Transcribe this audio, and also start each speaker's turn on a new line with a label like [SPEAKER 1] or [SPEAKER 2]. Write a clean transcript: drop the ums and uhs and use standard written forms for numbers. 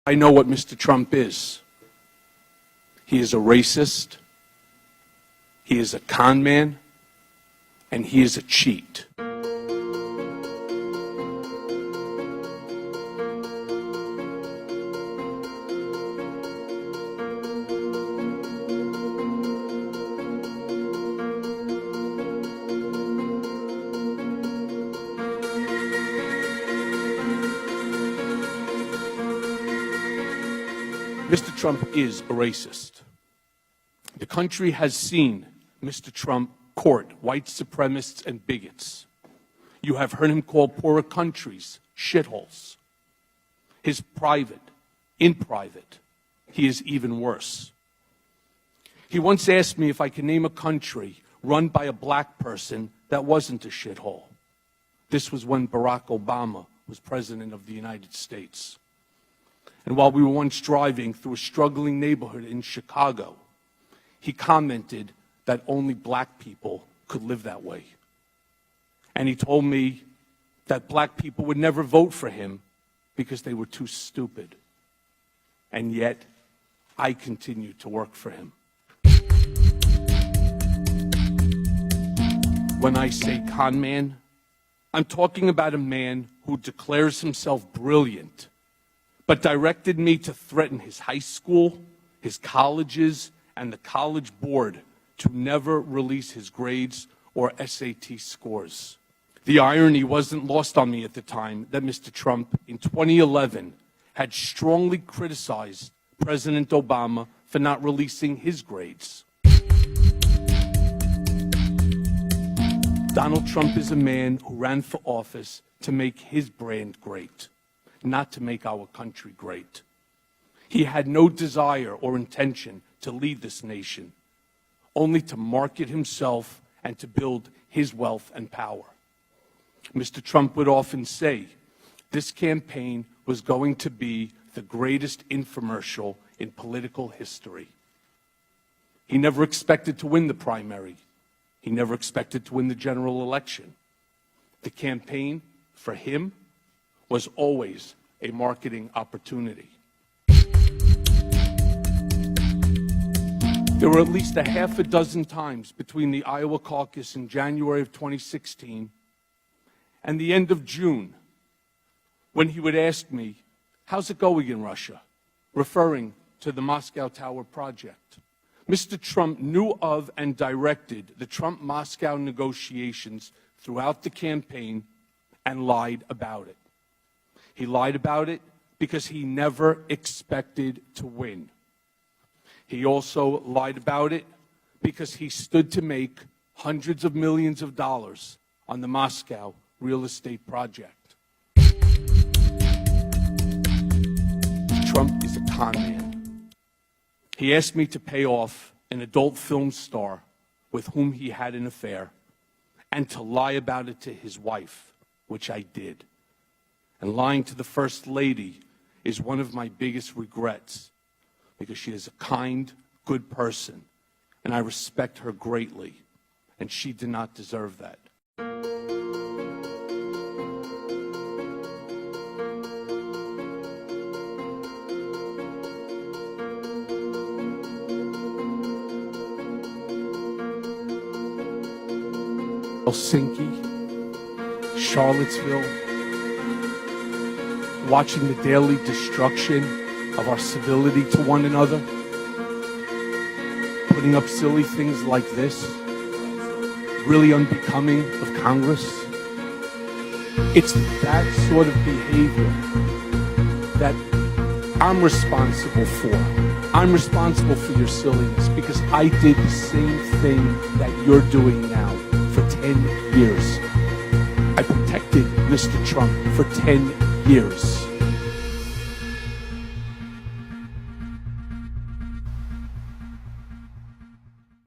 [SPEAKER 1] I know what Mr. Trump is. He is a racist, he is a con man, and he is a cheat. Mr. Trump is a racist. The country has seen Mr. Trump court white supremacists and bigots. You have heard him call poorer countries shitholes. In private, he is even worse. He once asked me if I could name a country run by a black person that wasn't a shithole. This was when Barack Obama was president of the United States. And while we were once driving through a struggling neighborhood in Chicago, he commented that only black people could live that way. And he told me that black people would never vote for him because they were too stupid. And yet, I continued to work for him. When I say con man, I'm talking about a man who declares himself brilliant, but directed me to threaten his high school, his colleges, and the college board to never release his grades or SAT scores. The irony wasn't lost on me at the time that Mr. Trump, in 2011, had strongly criticized President Obama for not releasing his grades. Donald Trump is a man who ran for office to make his brand great, not to make our country great. He had no desire or intention to lead this nation, only to market himself and to build his wealth and power. Mr. Trump would often say this campaign was going to be the greatest infomercial in political history. He never expected to win the primary. He never expected to win the general election. The campaign, for him, was always a marketing opportunity. There were at least a half a dozen times between the Iowa caucus in January of 2016 and the end of June when he would ask me, "How's it going in Russia?" referring to the Moscow Tower project. Mr. Trump knew of and directed the Trump-Moscow negotiations throughout the campaign and lied about it. He lied about it because he never expected to win. He also lied about it because he stood to make hundreds of millions of dollars on the Moscow real estate project. Trump is a con man. He asked me to pay off an adult film star with whom he had an affair and to lie about it to his wife, which I did. And lying to the First Lady is one of my biggest regrets because she is a kind, good person, and I respect her greatly, and she did not deserve that. Helsinki, Charlottesville, watching the daily destruction of our civility to one another, putting up silly things like this, really unbecoming of Congress. It's that sort of behavior that I'm responsible for. I'm responsible for your silliness because I did the same thing that you're doing now for 10 years. I protected Mr. Trump for 10 years.